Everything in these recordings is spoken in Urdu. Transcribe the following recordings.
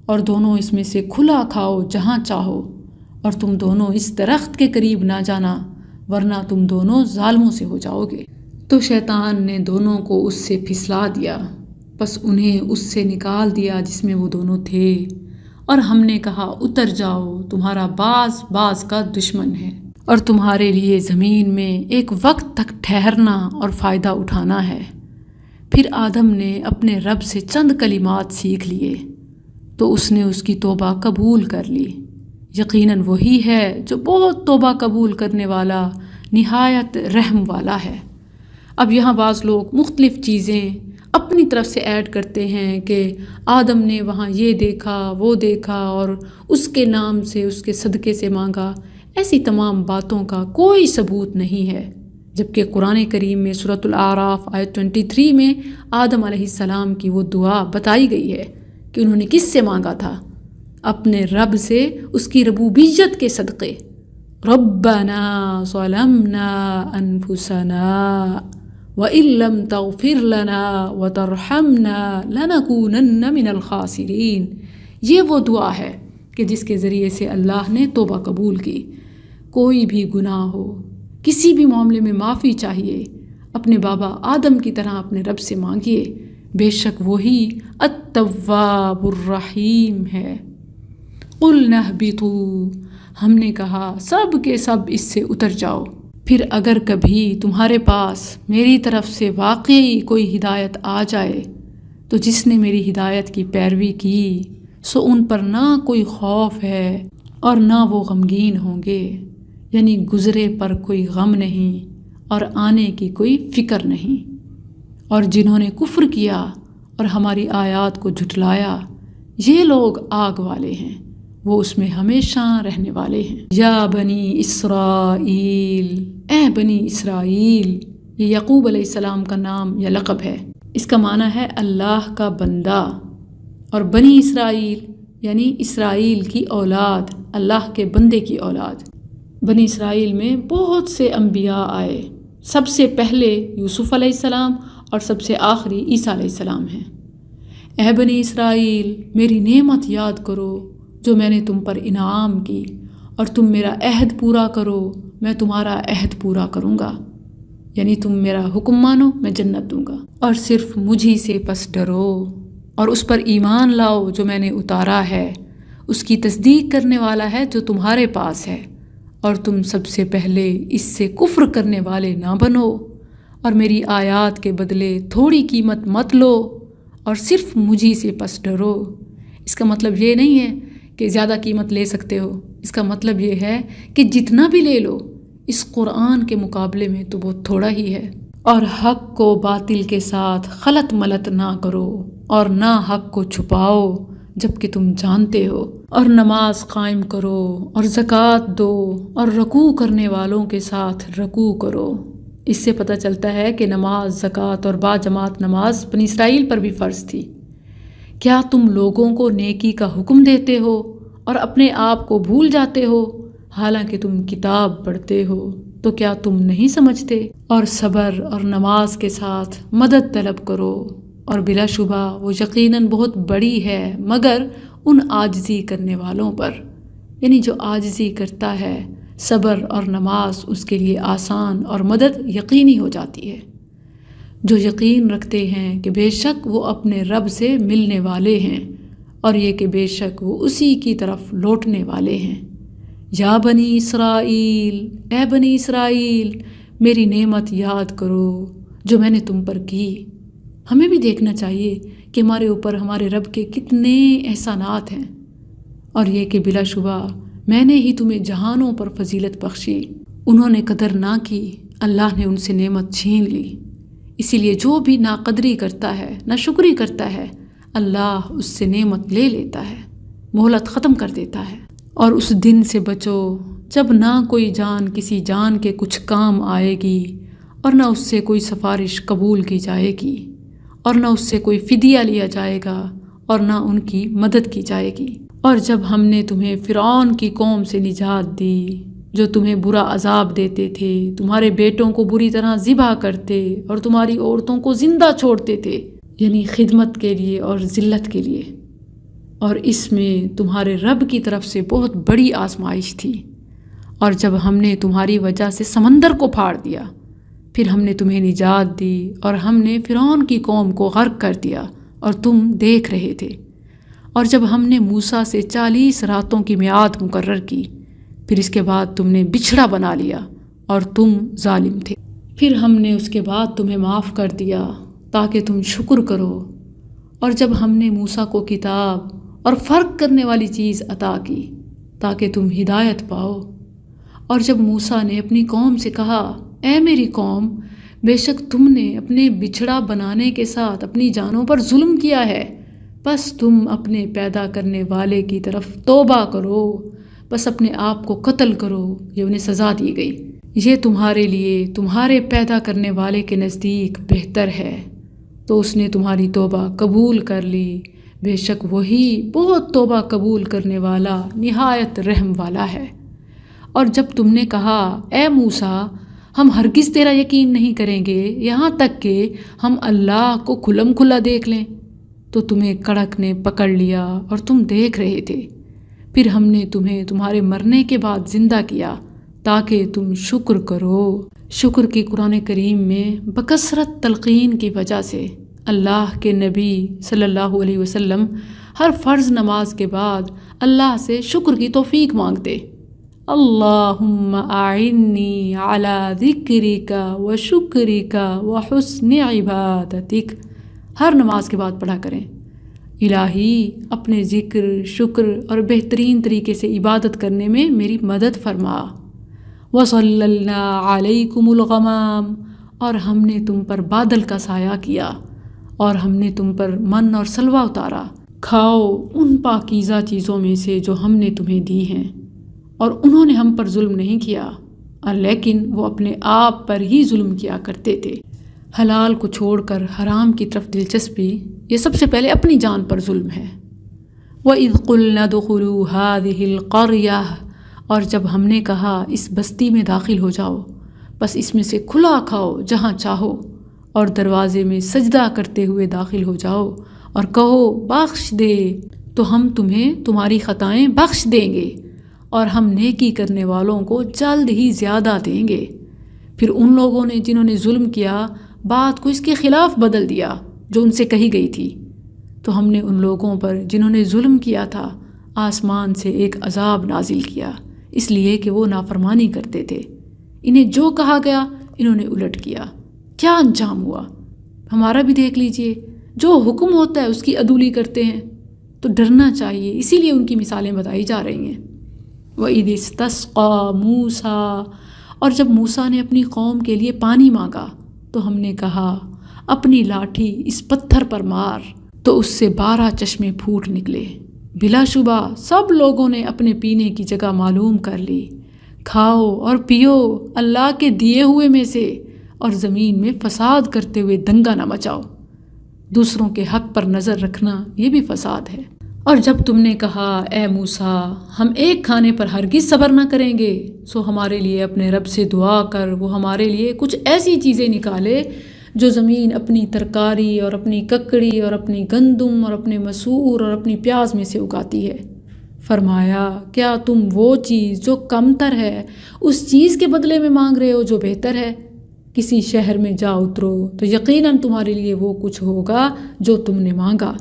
اور دونوں اس میں سے کھلا کھاؤ جہاں چاہو، اور تم دونوں اس درخت کے قریب نہ جانا ورنہ تم دونوں ظالموں سے ہو جاؤ گے۔ تو شیطان نے دونوں کو اس سے پھسلا دیا، پس انہیں اس سے نکال دیا جس میں وہ دونوں تھے، اور ہم نے کہا اتر جاؤ، تمہارا باز باز کا دشمن ہے، اور تمہارے لیے زمین میں ایک وقت تک ٹھہرنا اور فائدہ اٹھانا ہے۔ پھر آدم نے اپنے رب سے چند کلمات سیکھ لیے تو اس نے اس کی توبہ قبول کر لی۔ یقیناً وہی ہے جو بہت توبہ قبول کرنے والا، نہایت رحم والا ہے۔ اب یہاں بعض لوگ مختلف چیزیں اپنی طرف سے ایڈ کرتے ہیں کہ آدم نے وہاں یہ دیکھا وہ دیکھا اور اس کے نام سے اس کے صدقے سے مانگا۔ ایسی تمام باتوں کا کوئی ثبوت نہیں ہے، جبکہ قرآن کریم میں سورۃ الاعراف آیت 23 میں آدم علیہ السلام کی وہ دعا بتائی گئی ہے کہ انہوں نے کس سے مانگا تھا؟ اپنے رب سے، اس کی ربوبیت کے صدقے۔ ربنا ظلمنا انفسنا وَإِن لَّمْ تَغْفِرْ لَنَا وَتَرْحَمْنَا لَنَكُونَنَّ مِنَ الْخَاسِرِينَ۔ یہ وہ دعا ہے کہ جس کے ذریعے سے اللہ نے توبہ قبول کی۔ کوئی بھی گناہ ہو، کسی بھی معاملے میں معافی چاہیے، اپنے بابا آدم کی طرح اپنے رب سے مانگیے، بے شک وہی التواب الرحیم ہے۔ قُلْنَا اهْبِطُوا، ہم نے کہا سب کے سب اس سے اتر جاؤ۔ پھر اگر کبھی تمہارے پاس میری طرف سے واقعی کوئی ہدایت آ جائے تو جس نے میری ہدایت کی پیروی کی سو ان پر نہ کوئی خوف ہے اور نہ وہ غمگین ہوں گے، یعنی گزرے پر کوئی غم نہیں اور آنے کی کوئی فکر نہیں۔ اور جنہوں نے کفر کیا اور ہماری آیات کو جھٹلایا، یہ لوگ آگ والے ہیں، وہ اس میں ہمیشہ رہنے والے ہیں۔ یا بنی اسرائیل، اے بنی اسرائیل، یہ یعقوب علیہ السلام کا نام یا لقب ہے۔ اس کا معنی ہے اللہ کا بندہ، اور بنی اسرائیل یعنی اسرائیل کی اولاد، اللہ کے بندے کی اولاد۔ بنی اسرائیل میں بہت سے انبیاء آئے، سب سے پہلے یوسف علیہ السلام اور سب سے آخری عیسیٰ علیہ السلام ہیں۔ اے بنی اسرائیل، میری نعمت یاد کرو جو میں نے تم پر انعام کی، اور تم میرا عہد پورا کرو، میں تمہارا عہد پورا کروں گا، یعنی تم میرا حکم مانو میں جنت دوں گا، اور صرف مجھی سے پس ڈرو اور اس پر ایمان لاؤ جو میں نے اتارا ہے، اس کی تصدیق کرنے والا ہے جو تمہارے پاس ہے، اور تم سب سے پہلے اس سے کفر کرنے والے نہ بنو، اور میری آیات کے بدلے تھوڑی قیمت مت لو، اور صرف مجھی سے پس ڈرو۔ اس کا مطلب یہ نہیں ہے کہ زیادہ قیمت لے سکتے ہو، اس کا مطلب یہ ہے کہ جتنا بھی لے لو اس قرآن کے مقابلے میں تو بہت تھوڑا ہی ہے۔ اور حق کو باطل کے ساتھ خلط ملط نہ کرو، اور نہ حق کو چھپاؤ جبکہ تم جانتے ہو، اور نماز قائم کرو اور زکوٰۃ دو، اور رکوع کرنے والوں کے ساتھ رکوع کرو۔ اس سے پتہ چلتا ہے کہ نماز، زکوٰۃ اور باجماعت نماز بنی اسرائیل پر بھی فرض تھی۔ کیا تم لوگوں کو نیکی کا حکم دیتے ہو اور اپنے آپ کو بھول جاتے ہو، حالانکہ تم کتاب پڑھتے ہو؟ تو کیا تم نہیں سمجھتے؟ اور صبر اور نماز کے ساتھ مدد طلب کرو، اور بلا شبہ وہ یقیناً بہت بڑی ہے مگر ان عاجزی کرنے والوں پر، یعنی جو عاجزی کرتا ہے صبر اور نماز اس کے لیے آسان اور مدد یقینی ہو جاتی ہے۔ جو یقین رکھتے ہیں کہ بے شک وہ اپنے رب سے ملنے والے ہیں، اور یہ کہ بے شک وہ اسی کی طرف لوٹنے والے ہیں۔ یا بنی اسرائیل، اے بنی اسرائیل، میری نعمت یاد کرو جو میں نے تم پر کی۔ ہمیں بھی دیکھنا چاہیے کہ ہمارے اوپر ہمارے رب کے کتنے احسانات ہیں، اور یہ کہ بلا شبہ میں نے ہی تمہیں جہانوں پر فضیلت بخشی، انہوں نے قدر نہ کی، اللہ نے ان سے نعمت چھین لی۔ اسی لیے جو بھی ناقدری کرتا ہے، ناشکری کرتا ہے، اللہ اس سے نعمت لے لیتا ہے، مہلت ختم کر دیتا ہے۔ اور اس دن سے بچو جب نہ کوئی جان کسی جان کے کچھ کام آئے گی، اور نہ اس سے کوئی سفارش قبول کی جائے گی، اور نہ اس سے کوئی فدیہ لیا جائے گا، اور نہ ان کی مدد کی جائے گی۔ اور جب ہم نے تمہیں فرعون کی قوم سے نجات دی جو تمہیں برا عذاب دیتے تھے، تمہارے بیٹوں کو بری طرح ذبح کرتے اور تمہاری عورتوں کو زندہ چھوڑتے تھے، یعنی خدمت کے لیے اور ذلت کے لیے، اور اس میں تمہارے رب کی طرف سے بہت بڑی آزمائش تھی۔ اور جب ہم نے تمہاری وجہ سے سمندر کو پھاڑ دیا، پھر ہم نے تمہیں نجات دی اور ہم نے فرعون کی قوم کو غرق کر دیا اور تم دیکھ رہے تھے۔ اور جب ہم نے موسیٰ سے 40 راتوں کی میعاد مقرر کی، پھر اس کے بعد تم نے بچھڑا بنا لیا اور تم ظالم تھے، پھر ہم نے اس کے بعد تمہیں معاف کر دیا تاکہ تم شکر کرو۔ اور جب ہم نے موسیٰ کو کتاب اور فرق کرنے والی چیز عطا کی تاکہ تم ہدایت پاؤ، اور جب موسیٰ نے اپنی قوم سے کہا، اے میری قوم، بے شک تم نے اپنے بچھڑا بنانے کے ساتھ اپنی جانوں پر ظلم کیا ہے، بس تم اپنے پیدا کرنے والے کی طرف توبہ کرو، بس اپنے آپ کو قتل کرو، یہ انہیں سزا دی گئی، یہ تمہارے لیے تمہارے پیدا کرنے والے کے نزدیک بہتر ہے، تو اس نے تمہاری توبہ قبول کر لی، بے شک وہی بہت توبہ قبول کرنے والا نہایت رحم والا ہے۔ اور جب تم نے کہا، اے موسیٰ، ہم ہرگز تیرا یقین نہیں کریں گے یہاں تک کہ ہم اللہ کو کھلم کھلا دیکھ لیں، تو تمہیں کڑک نے پکڑ لیا اور تم دیکھ رہے تھے، پھر ہم نے تمہیں تمہارے مرنے کے بعد زندہ کیا تاکہ تم شکر کرو۔ شکر کی قرآن کریم میں بکثرت تلقین کی وجہ سے اللہ کے نبی صلی اللہ علیہ وسلم ہر فرض نماز کے بعد اللہ سے شکر کی توفیق مانگتے۔ اللہم اعنی علی ذکرک و شکرک و حسن عبادتک، ہر نماز کے بعد پڑھا کریں، الہی اپنے ذکر، شکر اور بہترین طریقے سے عبادت کرنے میں میری مدد فرما۔ وَصَلَّلْنَا عَلَيْكُمُ الْغَمَامَ، اور ہم نے تم پر بادل کا سایہ کیا، اور ہم نے تم پر من اور سلوہ اتارا، کھاؤ ان پاکیزہ چیزوں میں سے جو ہم نے تمہیں دی ہیں۔ اور انہوں نے ہم پر ظلم نہیں کیا، لیکن وہ اپنے آپ پر ہی ظلم کیا کرتے تھے۔ حلال کو چھوڑ کر حرام کی طرف دلچسپی، یہ سب سے پہلے اپنی جان پر ظلم ہے۔ وَإِذْ قُلْنَا ادْخُلُوا هَٰذِهِ الْقَرْيَةَ، اور جب ہم نے کہا اس بستی میں داخل ہو جاؤ، بس اس میں سے کھلا کھاؤ جہاں چاہو، اور دروازے میں سجدہ کرتے ہوئے داخل ہو جاؤ اور کہو بخش دے، تو ہم تمہیں تمہاری خطائیں بخش دیں گے، اور ہم نیکی کرنے والوں کو جلد ہی زیادہ دیں گے۔ پھر ان لوگوں نے جنہوں نے ظلم کیا بات کو اس کے خلاف بدل دیا جو ان سے کہی گئی تھی، تو ہم نے ان لوگوں پر جنہوں نے ظلم کیا تھا آسمان سے ایک عذاب نازل کیا، اس لیے کہ وہ نافرمانی کرتے تھے۔ انہیں جو کہا گیا انہوں نے الٹ کیا، کیا انجام ہوا ہمارا بھی دیکھ لیجئے، جو حکم ہوتا ہے اس کی عدولی کرتے ہیں، تو ڈرنا چاہیے، اسی لیے ان کی مثالیں بتائی جا رہی ہیں۔ وَإِذِ اسْتَسْقَىٰ مُوسَىٰ، اور جب موسیٰ نے اپنی قوم کے لیے پانی مانگا تو ہم نے کہا اپنی لاٹھی اس پتھر پر مار، تو اس سے 12 چشمے پھوٹ نکلے۔ بلا شبہ سب لوگوں نے اپنے پینے کی جگہ معلوم کر لی، کھاؤ اور پیو اللہ کے دیے ہوئے میں سے، اور زمین میں فساد کرتے ہوئے دنگا نہ مچاؤ۔ دوسروں کے حق پر نظر رکھنا یہ بھی فساد ہے۔ اور جب تم نے کہا، اے موسیٰ، ہم ایک کھانے پر ہرگز صبر نہ کریں گے، سو ہمارے لیے اپنے رب سے دعا کر وہ ہمارے لیے کچھ ایسی چیزیں نکالے جو زمین اپنی ترکاری اور اپنی ککڑی اور اپنی گندم اور اپنے مسور اور اپنی پیاز میں سے اگاتی ہے۔ فرمایا، کیا تم وہ چیز جو کم تر ہے اس چیز کے بدلے میں مانگ رہے ہو جو بہتر ہے؟ کسی شہر میں جا اترو تو یقیناً تمہارے لیے وہ کچھ ہوگا جو تم نے مانگا،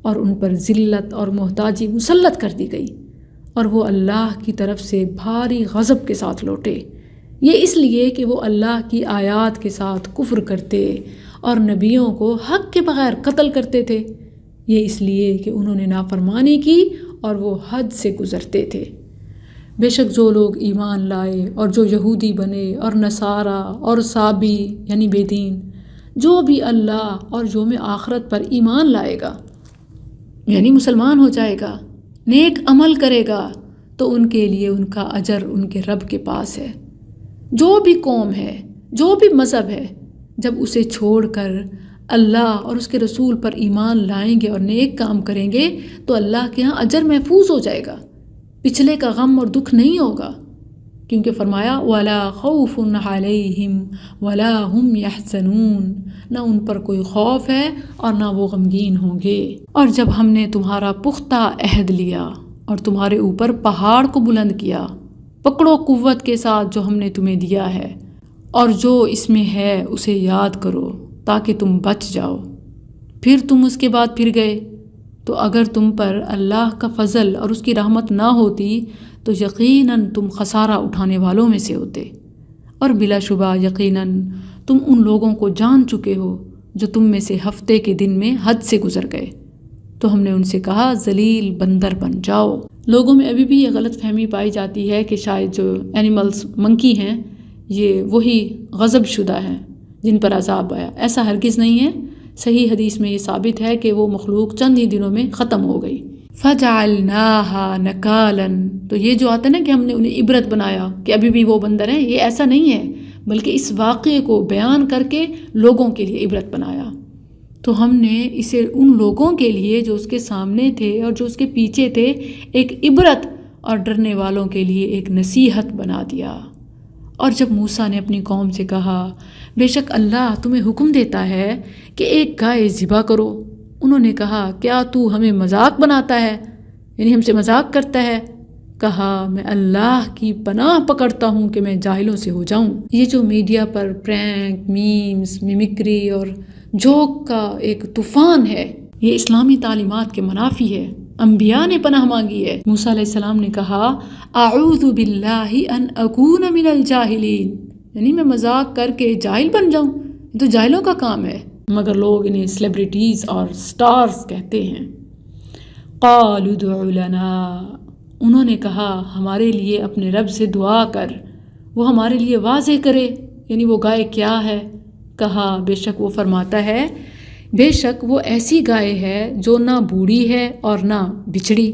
اور ان پر ذلت اور محتاجی مسلط کر دی گئی، اور وہ اللہ کی طرف سے بھاری غضب کے ساتھ لوٹے۔ یہ اس لیے کہ وہ اللہ کی آیات کے ساتھ کفر کرتے اور نبیوں کو حق کے بغیر قتل کرتے تھے، یہ اس لیے کہ انہوں نے نافرمانی کی اور وہ حد سے گزرتے تھے۔ بے شک جو لوگ ایمان لائے اور جو یہودی بنے اور نصارہ اور صابی یعنی بے دین، جو بھی اللہ اور یوم آخرت پر ایمان لائے گا یعنی مسلمان ہو جائے گا، نیک عمل کرے گا، تو ان کے لیے ان کا اجر ان کے رب کے پاس ہے۔ جو بھی قوم ہے، جو بھی مذہب ہے، جب اسے چھوڑ کر اللہ اور اس کے رسول پر ایمان لائیں گے اور نیک کام کریں گے تو اللہ کے ہاں اجر محفوظ ہو جائے گا، پچھلے کا غم اور دکھ نہیں ہوگا۔ کیونکہ فرمایا وَلَا خَوْفٌ عَلَيْهِمْ وَلَا هُمْ يَحْزَنُونَ، نہ ان پر کوئی خوف ہے اور نہ وہ غمگین ہوں گے۔ اور جب ہم نے تمہارا پختہ عہد لیا اور تمہارے اوپر پہاڑ کو بلند کیا، پکڑو قوت کے ساتھ جو ہم نے تمہیں دیا ہے، اور جو اس میں ہے اسے یاد کرو تاکہ تم بچ جاؤ۔ پھر تم اس کے بعد پھر گئے، تو اگر تم پر اللہ کا فضل اور اس کی رحمت نہ ہوتی تو یقیناً تم خسارہ اٹھانے والوں میں سے ہوتے، اور بلا شبہ یقیناً تم ان لوگوں کو جان چکے ہو جو تم میں سے ہفتے کے دن میں حد سے گزر گئے۔ تو ہم نے ان سے کہا ذلیل بندر بن جاؤ۔ لوگوں میں ابھی بھی یہ غلط فہمی پائی جاتی ہے کہ شاید جو اینیملز منکی ہیں یہ وہی غضب شدہ ہیں جن پر عذاب آیا۔ ایسا ہرگز نہیں ہے، صحیح حدیث میں یہ ثابت ہے کہ وہ مخلوق چند ہی دنوں میں ختم ہو گئی۔ فَجَعَلْنَاهَا نَكَالًا، تو یہ جو آتا ہے نا کہ ہم نے انہیں عبرت بنایا کہ ابھی بھی وہ بندر ہیں، یہ ایسا نہیں ہے، بلکہ اس واقعے کو بیان کر کے لوگوں کے لیے عبرت بنایا۔ تو ہم نے اسے ان لوگوں کے لیے جو اس کے سامنے تھے اور جو اس کے پیچھے تھے ایک عبرت اور ڈرنے والوں کے لیے ایک نصیحت بنا دیا۔ اور جب موسیٰ نے اپنی قوم سے کہا بے شک اللہ تمہیں حکم دیتا ہے کہ ایک گائے ذبح کرو، انہوں نے کہا کیا تو ہمیں مذاق بناتا ہے، یعنی ہم سے مذاق کرتا ہے؟ کہا میں اللہ کی پناہ پکڑتا ہوں کہ میں جاہلوں سے ہو جاؤں۔ یہ جو میڈیا پر پرینک، میمز، میمکری اور جوک کا ایک طوفان ہے، یہ اسلامی تعلیمات کے منافی ہے۔ انبیاء نے پناہ مانگی ہے۔ موسیٰ علیہ السلام نے کہا اعوذ باللہ ان اکون من الجاہلین، یعنی میں مذاق کر کے جاہل بن جاؤں، یہ تو جاہلوں کا کام ہے، مگر لوگ انہیں سیلیبریٹیز اور سٹارز کہتے ہیں۔ قالوا ادع لنا، انہوں نے کہا ہمارے لیے اپنے رب سے دعا کر، وہ ہمارے لیے واضح کرے، یعنی وہ گائے کیا ہے؟ کہا بے شک وہ فرماتا ہے، بے شک وہ ایسی گائے ہے جو نہ بوڑھی ہے اور نہ بچھڑی،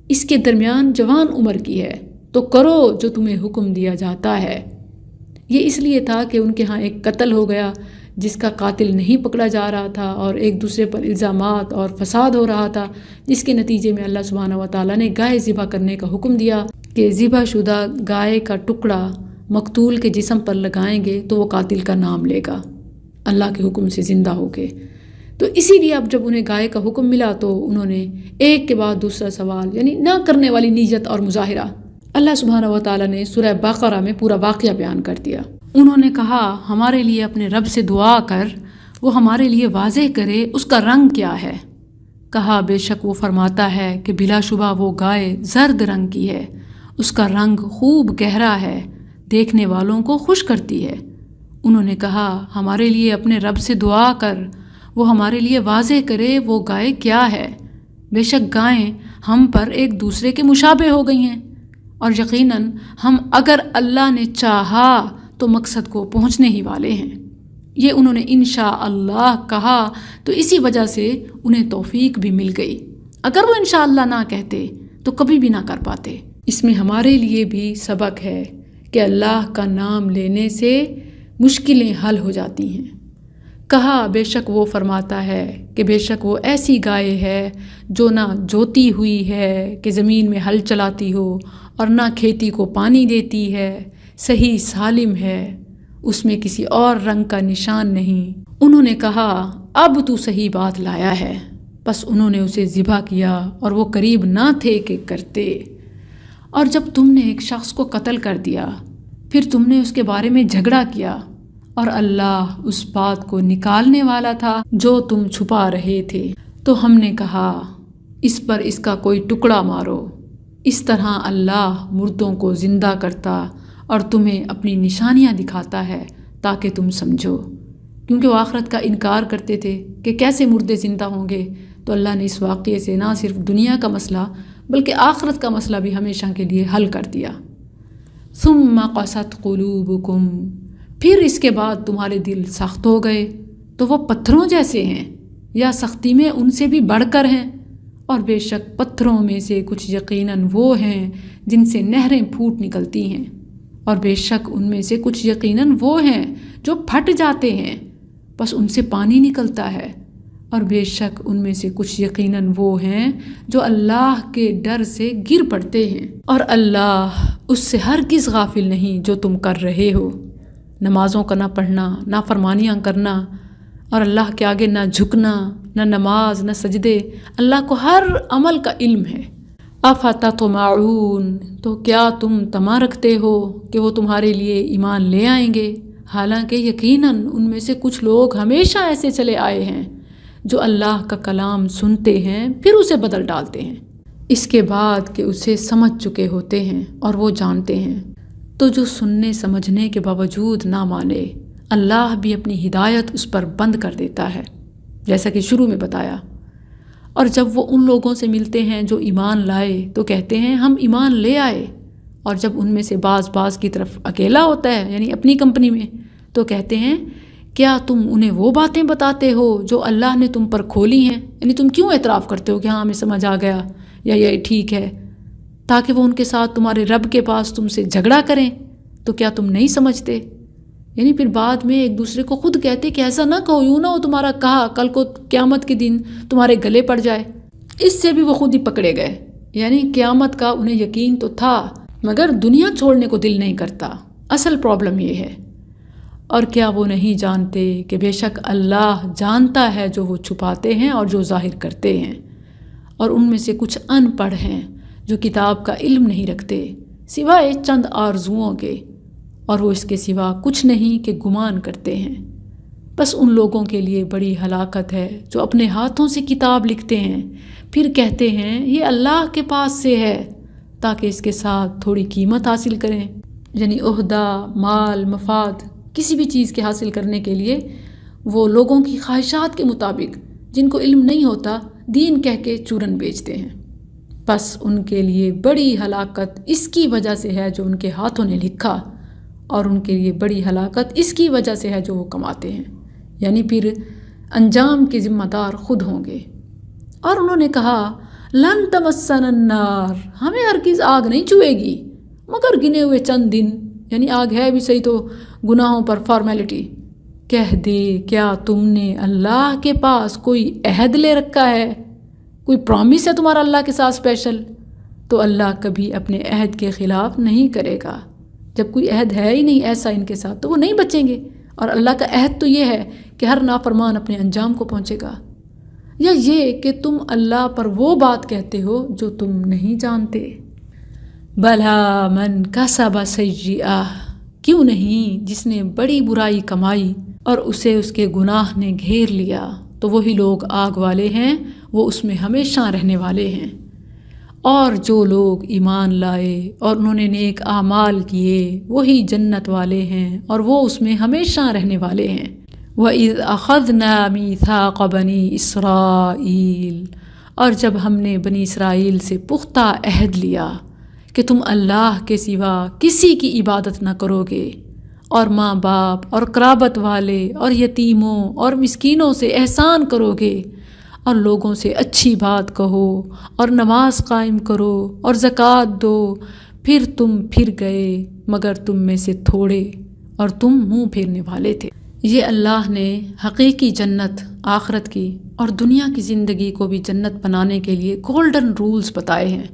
اس کے درمیان جوان عمر کی ہے، تو کرو جو تمہیں حکم دیا جاتا ہے۔ یہ اس لیے تھا کہ ان کے ہاں ایک قتل ہو گیا جس کا قاتل نہیں پکڑا جا رہا تھا، اور ایک دوسرے پر الزامات اور فساد ہو رہا تھا، جس کے نتیجے میں اللہ سبحانہ و تعالیٰ نے گائے ذبح کرنے کا حکم دیا کہ ذبح شدہ گائے کا ٹکڑا مقتول کے جسم پر لگائیں گے تو وہ قاتل کا نام لے گا اللہ کے حکم سے زندہ ہو کے۔ تو اسی لیے اب جب انہیں گائے کا حکم ملا تو انہوں نے ایک کے بعد دوسرا سوال، یعنی نہ کرنے والی نیت اور مظاہرہ، اللہ سبحانہ و تعالیٰ نے سورہ بقرہ میں پورا واقعہ بیان کر دیا۔ انہوں نے کہا ہمارے لیے اپنے رب سے دعا کر، وہ ہمارے لیے واضح کرے اس کا رنگ کیا ہے۔ کہا بے شک وہ فرماتا ہے کہ بلا شبہ وہ گائے زرد رنگ کی ہے، اس کا رنگ خوب گہرا ہے، دیکھنے والوں کو خوش کرتی ہے۔ انہوں نے کہا ہمارے لیے اپنے رب سے دعا کر، وہ ہمارے لیے واضح کرے وہ گائے کیا ہے۔ بے شک گائیں ہم پر ایک دوسرے کے مشابہ ہو گئی ہیں، اور یقیناً ہم اگر اللہ نے چاہا تو مقصد کو پہنچنے ہی والے ہیں۔ یہ انہوں نے انشاءاللہ کہا تو اسی وجہ سے انہیں توفیق بھی مل گئی، اگر وہ انشاءاللہ نہ کہتے تو کبھی بھی نہ کر پاتے۔ اس میں ہمارے لیے بھی سبق ہے کہ اللہ کا نام لینے سے مشکلیں حل ہو جاتی ہیں۔ کہا بے شک وہ فرماتا ہے کہ بے شک وہ ایسی گائے ہے جو نہ جوتی ہوئی ہے کہ زمین میں ہل چلاتی ہو، اور نہ کھیتی کو پانی دیتی ہے، صحیح سالم ہے، اس میں کسی اور رنگ کا نشان نہیں۔ انہوں نے کہا اب تو صحیح بات لایا ہے، بس انہوں نے اسے ذبح کیا اور وہ قریب نہ تھے کہ کرتے۔ اور جب تم نے ایک شخص کو قتل کر دیا، پھر تم نے اس کے بارے میں جھگڑا کیا، اور اللہ اس بات کو نکالنے والا تھا جو تم چھپا رہے تھے، تو ہم نے کہا اس پر اس کا کوئی ٹکڑا مارو۔ اس طرح اللہ مردوں کو زندہ کرتا اور تمہیں اپنی نشانیاں دکھاتا ہے تاکہ تم سمجھو، کیونکہ وہ آخرت کا انکار کرتے تھے کہ کیسے مردے زندہ ہوں گے۔ تو اللہ نے اس واقعے سے نہ صرف دنیا کا مسئلہ بلکہ آخرت کا مسئلہ بھی ہمیشہ کے لیے حل کر دیا۔ ثم قست قلوبکم، پھر اس کے بعد تمہارے دل سخت ہو گئے، تو وہ پتھروں جیسے ہیں یا سختی میں ان سے بھی بڑھ کر ہیں، اور بے شک پتھروں میں سے کچھ یقیناً وہ ہیں جن سے نہریں پھوٹ نکلتی ہیں، اور بے شک ان میں سے کچھ یقیناً وہ ہیں جو پھٹ جاتے ہیں، بس ان سے پانی نکلتا ہے، اور بے شک ان میں سے کچھ یقیناً وہ ہیں جو اللہ کے ڈر سے گر پڑتے ہیں، اور اللہ اس سے ہرگز غافل نہیں جو تم کر رہے ہو۔ نمازوں کا نہ پڑھنا، نافرمانیاں کرنا، اور اللہ کے آگے نہ جھکنا، نہ نماز نہ سجدے، اللہ کو ہر عمل کا علم ہے۔ افتطمعون، تو کیا تم طمع رکھتے ہو کہ وہ تمہارے لیے ایمان لے آئیں گے؟ حالانکہ یقیناً ان میں سے کچھ لوگ ہمیشہ ایسے چلے آئے ہیں جو اللہ کا کلام سنتے ہیں پھر اسے بدل ڈالتے ہیں اس کے بعد کہ اسے سمجھ چکے ہوتے ہیں اور وہ جانتے ہیں۔ تو جو سننے سمجھنے کے باوجود نہ مانے، اللہ بھی اپنی ہدایت اس پر بند کر دیتا ہے، جیسا کہ شروع میں بتایا۔ اور جب وہ ان لوگوں سے ملتے ہیں جو ایمان لائے تو کہتے ہیں ہم ایمان لے آئے، اور جب ان میں سے بعض کی طرف اکیلا ہوتا ہے یعنی اپنی کمپنی میں، تو کہتے ہیں کیا تم انہیں وہ باتیں بتاتے ہو جو اللہ نے تم پر کھولی ہیں؟ یعنی تم کیوں اعتراف کرتے ہو کہ ہاں ہمیں سمجھ آ گیا یا یہ ٹھیک ہے، تاکہ وہ ان کے ساتھ تمہارے رب کے پاس تم سے جھگڑا کریں؟ تو کیا تم نہیں سمجھتے؟ یعنی پھر بعد میں ایک دوسرے کو خود کہتے کہ ایسا نہ کہو، یوں نہ ہو تمہارا کہا کل کو قیامت کے دن تمہارے گلے پڑ جائے۔ اس سے بھی وہ خود ہی پکڑے گئے، یعنی قیامت کا انہیں یقین تو تھا مگر دنیا چھوڑنے کو دل نہیں کرتا۔ اصل پرابلم یہ ہے۔ اور کیا وہ نہیں جانتے کہ بے شک اللہ جانتا ہے جو وہ چھپاتے ہیں اور جو ظاہر کرتے ہیں، اور ان میں سے کچھ ان پڑھ ہیں جو کتاب کا علم نہیں رکھتے سوائے چند آرزوؤں کے، اور وہ اس کے سوا کچھ نہیں کہ گمان کرتے ہیں۔ بس ان لوگوں کے لیے بڑی ہلاکت ہے جو اپنے ہاتھوں سے کتاب لکھتے ہیں پھر کہتے ہیں یہ اللہ کے پاس سے ہے تاکہ اس کے ساتھ تھوڑی قیمت حاصل کریں، یعنی عہدہ، مال، مفاد، کسی بھی چیز کے حاصل کرنے کے لیے وہ لوگوں کی خواہشات کے مطابق جن کو علم نہیں ہوتا دین کہہ کے چورن بیچتے ہیں۔ بس ان کے لیے بڑی ہلاکت اس کی وجہ سے ہے جو ان کے ہاتھوں نے لکھا، اور ان کے لیے بڑی ہلاکت اس کی وجہ سے ہے جو وہ کماتے ہیں، یعنی پھر انجام کے ذمہ دار خود ہوں گے۔ اور انہوں نے کہا لن تمسنا النار، ہمیں ہرگز آگ نہیں چھوئے گی مگر گنے ہوئے چند دن، یعنی آگ ہے بھی صحیح تو گناہوں پر فارمیلٹی۔ کہہ دے کیا تم نے اللہ کے پاس کوئی عہد لے رکھا ہے، کوئی پرامس ہے تمہارا اللہ کے ساتھ اسپیشل؟ تو اللہ کبھی اپنے عہد کے خلاف نہیں کرے گا۔ جب کوئی عہد ہے ہی نہیں ایسا ان کے ساتھ تو وہ نہیں بچیں گے، اور اللہ کا عہد تو یہ ہے کہ ہر نافرمان اپنے انجام کو پہنچے گا۔ یا یہ کہ تم اللہ پر وہ بات کہتے ہو جو تم نہیں جانتے۔ بلا من کسب سیئہ، کیوں نہیں جس نے بڑی برائی کمائی اور اسے اس کے گناہ نے گھیر لیا، تو وہی لوگ آگ والے ہیں، وہ اس میں ہمیشہ رہنے والے ہیں۔ اور جو لوگ ایمان لائے اور انہوں نے نیک اعمال کیے وہی جنت والے ہیں اور وہ اس میں ہمیشہ رہنے والے ہیں۔ وَإِذْ أَخَذْنَا مِيثَاقَ بَنِي إِسْرَائِيلَ، اور جب ہم نے بنی اسرائیل سے پختہ عہد لیا کہ تم اللہ کے سوا کسی کی عبادت نہ کرو گے، اور ماں باپ اور قرابت والے اور یتیموں اور مسکینوں سے احسان کرو گے، اور لوگوں سے اچھی بات کہو اور نماز قائم کرو اور زکوٰۃ دو، پھر تم پھر گئے مگر تم میں سے تھوڑے، اور تم منہ پھیرنے والے تھے۔ یہ اللہ نے حقیقی جنت آخرت کی اور دنیا کی زندگی کو بھی جنت بنانے کے لیے گولڈن رولز بتائے ہیں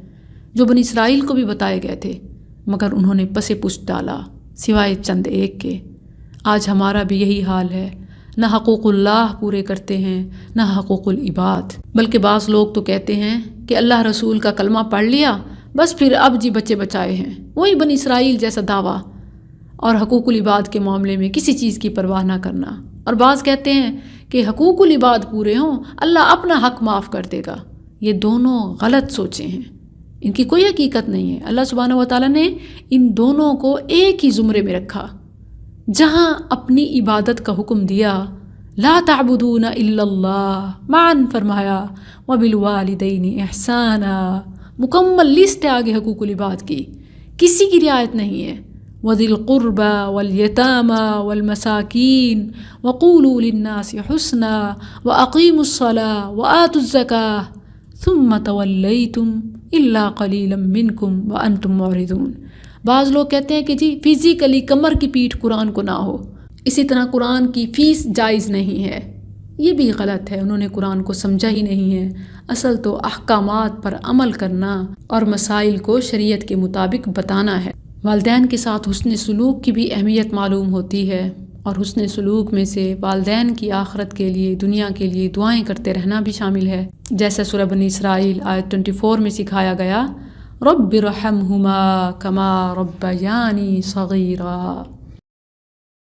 جو بنی اسرائیل کو بھی بتائے گئے تھے، مگر انہوں نے پس پشت ڈالا سوائے چند ایک کے۔ آج ہمارا بھی یہی حال ہے، نہ حقوق اللہ پورے کرتے ہیں نہ حقوق العباد، بلکہ بعض لوگ تو کہتے ہیں کہ اللہ رسول کا کلمہ پڑھ لیا بس پھر اب جی بچے بچائے ہیں، وہی بنی اسرائیل جیسا دعویٰ، اور حقوق العباد کے معاملے میں کسی چیز کی پرواہ نہ کرنا۔ اور بعض کہتے ہیں کہ حقوق العباد پورے ہوں اللہ اپنا حق معاف کر دے گا۔ یہ دونوں غلط سوچیں ہیں، ان کی کوئی حقیقت نہیں ہے۔ اللہ سبحانہ وتعالیٰ نے ان دونوں کو ایک ہی زمرے میں رکھا۔ جہاں اپنی عبادت کا حکم دیا لا تعبدون الا اللہ، معاً فرمایا وبالوالدین احسانا، مکمل لسٹ ہے آگے حقوق العباد کی، کسی کی رعایت نہیں ہے۔ وذی القربى والیتامى والمساکین وقولوا للناس حسنا واقیموا الصلاة وآتوا الزکاة ثم تولیتم الا قلیلا منکم وانتم معرضون۔ بعض لوگ کہتے ہیں کہ جی فزیکلی کمر کی پیٹھ قرآن کو نہ ہو، اسی طرح قرآن کی فیس جائز نہیں ہے، یہ بھی غلط ہے، انہوں نے قرآن کو سمجھا ہی نہیں ہے۔ اصل تو احکامات پر عمل کرنا اور مسائل کو شریعت کے مطابق بتانا ہے۔ والدین کے ساتھ حسن سلوک کی بھی اہمیت معلوم ہوتی ہے، اور حسن سلوک میں سے والدین کی آخرت کے لیے، دنیا کے لیے دعائیں کرتے رہنا بھی شامل ہے، جیسے سورہ بنی اسرائیل آیت 24 میں سکھایا گیا، رب ارحمہما کما ربیانی صغیرا۔